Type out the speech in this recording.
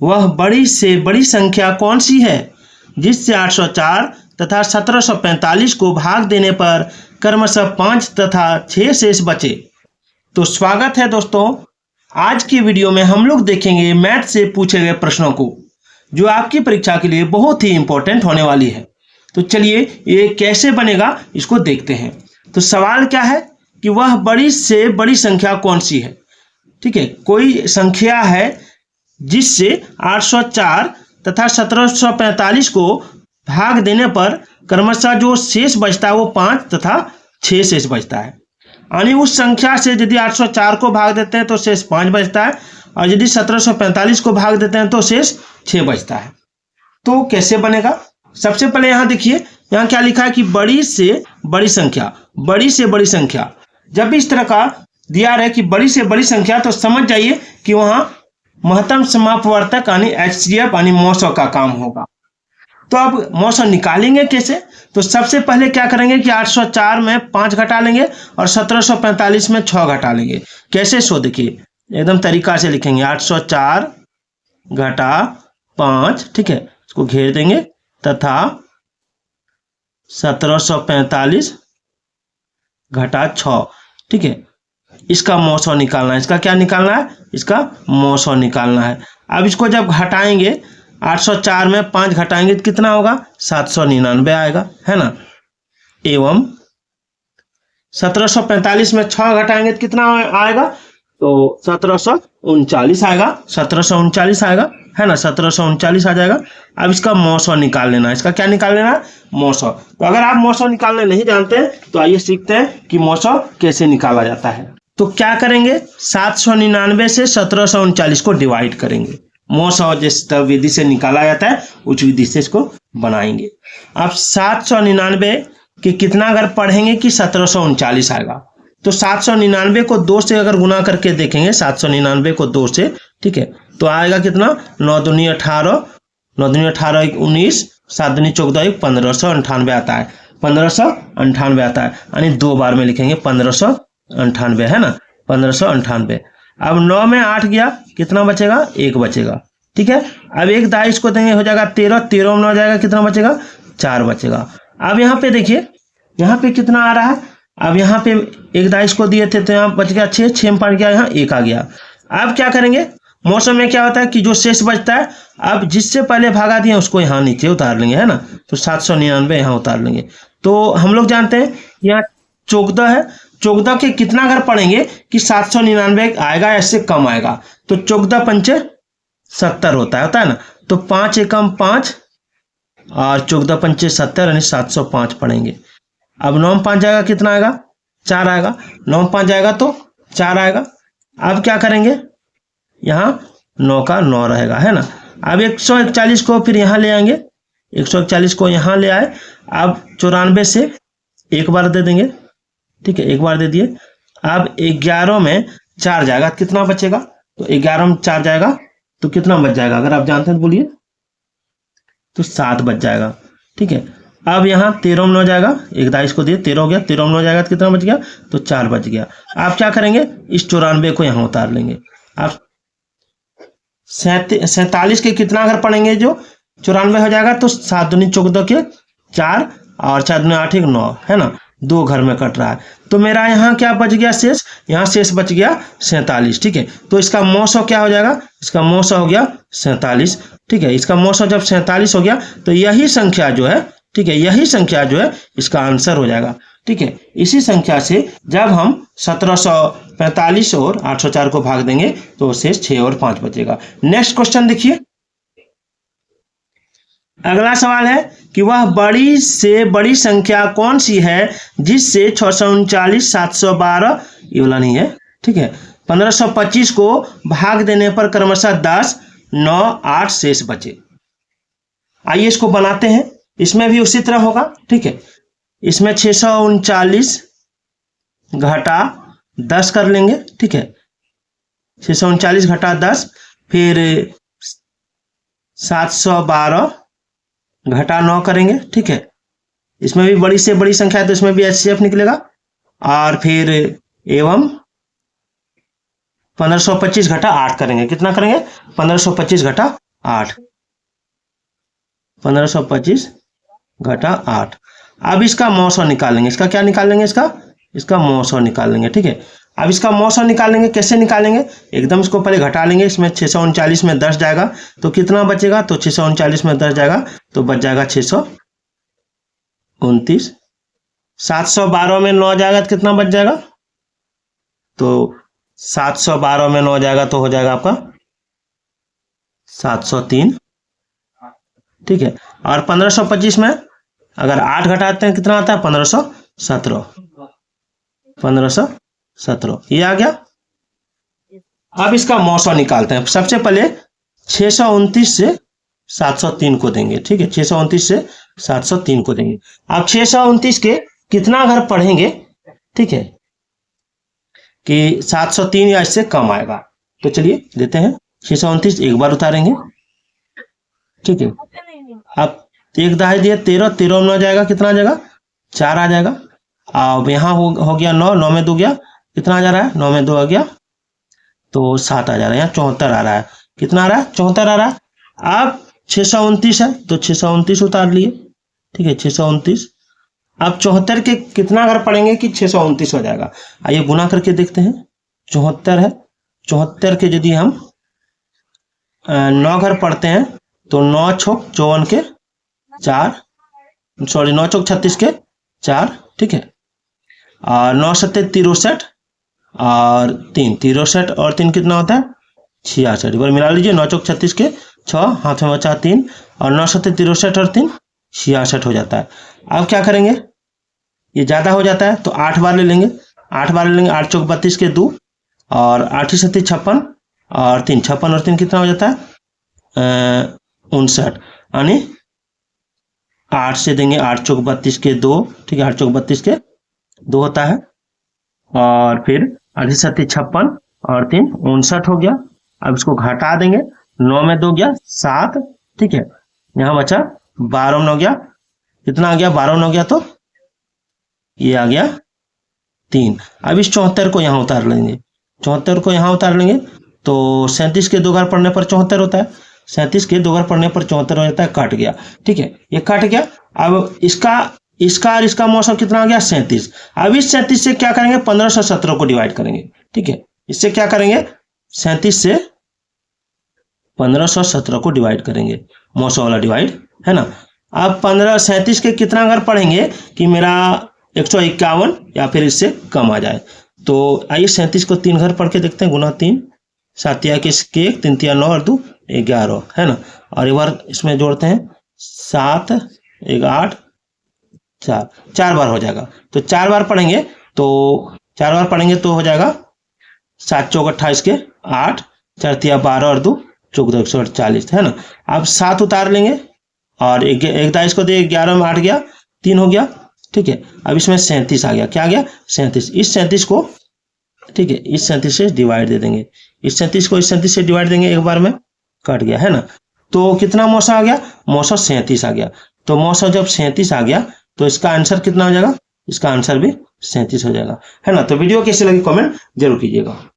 वह बड़ी से बड़ी संख्या कौन सी है जिससे 804 तथा 1745 को भाग देने पर क्रमशः 5 तथा 6 शेष बचे। तो स्वागत है दोस्तों, आज की वीडियो में हम लोग देखेंगे मैथ से पूछे गए प्रश्नों को, जो आपकी परीक्षा के लिए बहुत ही इंपॉर्टेंट होने वाली है। तो चलिए ये कैसे बनेगा इसको देखते हैं। तो सवाल क्या है कि वह बड़ी से बड़ी संख्या कौन सी है। ठीक है, कोई संख्या है जिससे 804 तथा 1745 को भाग देने पर क्रमशः जो शेष बचता है वो 5 तथा 6 शेष बचता है। यानी उस संख्या से यदि 804 को भाग देते हैं तो शेष 5 बचता है, और यदि 1745 को भाग देते हैं तो शेष 6 बचता है। तो कैसे बनेगा, सबसे पहले यहाँ देखिए, यहाँ क्या लिखा है कि बड़ी से बड़ी संख्या, बड़ी से बड़ी संख्या। जब भी इस तरह का दिया रहे कि बड़ी से बड़ी संख्या, तो समझ जाइए कि वहाँ महत्तम समापवर्तक यानी HCF यानी मौसौ का काम होगा। तो अब मौसौ निकालेंगे कैसे। तो सबसे पहले क्या करेंगे कि 804 में 5 घटा लेंगे और 1745 में 6 घटा लेंगे। कैसे, सो देखिए एकदम तरीका से लिखेंगे, 804 घटा 5, ठीक है, इसको घेर देंगे, तथा 1745 घटा 6, ठीक है। इसका मौसौ निकालना है, इसका क्या निकालना है, इसका मौसौ निकालना है। अब इसको जब घटाएंगे, 804 में 5 घटाएंगे तो कितना होगा, 799 आएगा, है ना। एवं 1745 में 6 घटाएंगे तो कितना आएगा, तो 1739 आएगा, 1739 आएगा, है ना, 1739 आ जाएगा। अब इसका मौसौ निकाल लेना है, इसका क्या निकाल लेना है, मौसौ। तो अगर आप मौसौ निकालने नहीं जानते तो आइए सीखते हैं कि मौसौ कैसे निकाला जाता है। तो क्या करेंगे, 799 से 1739 को डिवाइड करेंगे। मौसौ जिस विधि से निकाला जाता है उस विधि से इसको बनाएंगे। अब 799 के कितना अगर पढ़ेंगे कि 1739 आएगा, तो 799 को 2 से अगर गुना करके देखेंगे, 799 को 2 से, ठीक है, तो आएगा कितना, 9 दूनी 18, 9 दूनी 18 19, 7 दूनी 14 1598 आता है, 1598 आता है। यानी 2 बार में लिखेंगे 1598, है ना, 1598। अब 9 में 8 गया, कितना बचेगा, 1 बचेगा, ठीक है। अब एक दाई इसको देंगे, हो जाएगा 13, 13 में 9 जाएगा, कितना बचेगा, 4 बचेगा। अब यहाँ पे देखिए, यहाँ पे कितना आ रहा है, अब यहाँ पे एक दाई इसको दिए थे तो यहाँ बच गया 6, 6 में 5 गया, यहाँ 1 आ गया। अब क्या करेंगे, मौसम में क्या होता है कि जो शेष बचता है, अब जिससे पहले भागा दिया उसको यहाँ नीचे उतार लेंगे, है ना, तो 799 यहाँ उतार लेंगे। तो हम लोग जानते हैं यहाँ 14 है, 14 के कितना अगर पढ़ेंगे कि 799 आएगा या इससे कम आएगा, तो 14 पंचे 70 होता है ना, तो 5 एकम 5 और 14 पंचे 70 यानी 705 पढ़ेंगे। अब 9 में 5 जाएगा, कितना आएगा, 4 आएगा, 9 में 5 जाएगा तो 4 आएगा। अब क्या करेंगे, यहाँ 9 का 9 रहेगा, है ना। अब 141 को फिर यहाँ ले आएंगे, 141 को यहाँ ले आए। अब 94 से एक बार दे देंगे, ठीक है, एक बार दे दिए। अब 11 में 4 जाएगा, कितना बचेगा, तो 11 में 4 जाएगा तो कितना बच जाएगा, अगर आप जानते हैं तो बोलिए, तो 7 बच जाएगा, ठीक है। अब यहाँ 13 में 9 जाएगा, एक दाइस को दिए, 13 हो गया, 13 में 9 जाएगा तो कितना बच गया, तो 4 बच गया। आप क्या करेंगे, इस 94 को यहाँ उतार लेंगे। आप 47 के कितना अगर पढ़ेंगे, जो 94 हो जाएगा, तो 7 दूनी 14 के 4 और 4 दूनी 8 9, है ना, 2 घर में कट रहा है। तो मेरा यहाँ क्या बच गया शेष, यहाँ शेष बच गया 47, ठीक है। तो इसका मौसौ क्या हो जाएगा, इसका मौसौ हो गया 47, ठीक है। इसका मौसौ जब 47 हो गया तो यही संख्या जो है, ठीक है, यही संख्या जो है इसका आंसर हो जाएगा, ठीक है। इसी संख्या से जब हम 1745 और 804 को भाग देंगे तो शेष 6 और 5 बचेगा। नेक्स्ट क्वेश्चन देखिए, अगला सवाल है कि वह बड़ी से बड़ी संख्या कौन सी है जिससे 639 712 ये वाला नहीं है, ठीक है, 1525 को भाग देने पर क्रमशः 10 9 8 शेष बचे। आइए इसको बनाते हैं, इसमें भी उसी तरह होगा, ठीक है। इसमें 639 घटा 10 कर लेंगे, ठीक है, 639 घटा 10, फिर 712 घटा 9 करेंगे, ठीक है। इसमें भी बड़ी से बड़ी संख्या है तो इसमें भी HCF निकलेगा, और फिर एवं 1525 घटा 8 करेंगे, कितना करेंगे, 1525 घटा 8, 1525 घटा 8। अब इसका मौसम निकालेंगे, इसका क्या निकालेंगे, इसका मौसम निकालेंगे। ठीक है, अब इसका मौसम निकालेंगे, कैसे निकालेंगे, एकदम इसको पहले घटा लेंगे। इसमें 639 में 10 जाएगा तो कितना बचेगा, तो 639 में 10 जाएगा तो बच जाएगा 629। 712 में 9 जाएगा तो कितना बच जाएगा, तो 712 में 9 जाएगा तो हो जाएगा आपका 703। ठीक है, और 1525 में अगर 8 घटाते हैं कितना आता है, 1517। 1517 ये आ गया। अब इसका मौसम निकालते हैं। सबसे पहले 629 से 703 को देंगे। ठीक है, 629 से 703 को देंगे। अब 629 के कितना घर पढ़ेंगे, ठीक है, कि 703 या इससे कम आएगा। तो चलिए देते हैं, 629 एक बार उतारेंगे। ठीक है, अब एक दाहे दिए 13, 13 में 9 जाएगा, कितना आ जाएगा, 4 आ जाएगा। अब यहाँ हो गया 9, 9 में 2 गया, कितना आ जा रहा है, 9 में 2 आ गया तो 7 आ जा रहा है। यहाँ 74 आ रहा है, कितना आ रहा है, 74 आ रहा है। अब 629 है तो 629 उतार लिए। ठीक है, 629। अब 74 के कितना घर पड़ेंगे कि 629 हो जाएगा। आइए गुना करके देखते हैं। 74 है, 74 के यदि हम 9 घर पढ़ते हैं तो 9 छोक 54 के 4, सॉरी 9 चौक 36 के 4। ठीक है, और 9 सत्ते 63 और 3, 63 और 3 कितना होता है, 66। एक बार मिला लीजिए, 9 चौक 36 के 6, हाथ में बचा 3 और 9 सत्ते 63 और 3 66 हो जाता है। अब क्या करेंगे, ये ज़्यादा हो जाता है तो 8 बार ले लेंगे। 8 बार ले लेंगे, 8 चौक 32 के 2 और 8 सत्ते 56 और 3, 56 और 3 कितना हो जाता है, 59। यानी 8 से देंगे, 8 चौक 32 के 2। ठीक है, 8 चौक 32 के 2 होता है और फिर 8 सत्ते 56 और 3 59 हो गया। अब इसको घटा देंगे, 9 में 2 गया 7। ठीक है, यहाँ बचा 12 में 9 गया, कितना आ गया, 12 में 9 गया तो ये आ गया 3। अब इस 74 को यहाँ उतार लेंगे। 74 को यहाँ उतार लेंगे तो 37 के 2 बार पढ़ने पर 74 होता है। 37 के 2 बार पढ़ने पर 74 हो जाता है, कट गया। ठीक है, ये कट गया। अब इसका और इसका मौसम कितना आ गया, 37। अब इस 37 से क्या करेंगे, 1517 को डिवाइड करेंगे। ठीक है, इससे क्या करेंगे, 37 से 1517 को डिवाइड करेंगे, मौसम वाला डिवाइड है ना। अब 37 के कितना घर पढ़ेंगे कि मेरा 151 या फिर इससे कम आ जाए। तो आइए 37 को 3 घर पढ़ के देखते हैं। गुना 3, 7 या के 1, 3 तिया 9 और 2 11 है ना। और एक बार इसमें जोड़ते हैं, 7 1 8 4, 4 बार हो जाएगा। तो 4 बार पढ़ेंगे तो 4 बार पढ़ेंगे तो हो जाएगा 7 चौक 28 के 8, 4 तिया 12 और 2 14 140 है ना। अब 7 उतार लेंगे और एक 22 को दे, 11 में 8 गया, 3 हो गया। ठीक है, अब इसमें 37 आ गया, क्या आ गया, 37। इस 37 को, ठीक है, इस 37 से डिवाइड दे देंगे। इस 37 को इस 37 से डिवाइड देंगे, एक बार में कट गया है ना। तो कितना मौसम आ गया, मौसम 37 आ गया। तो मौसम जब 37 आ गया तो इसका आंसर कितना हो जाएगा, इसका आंसर भी 37 हो जाएगा है ना। तो वीडियो कैसी लगी कमेंट जरूर कीजिएगा।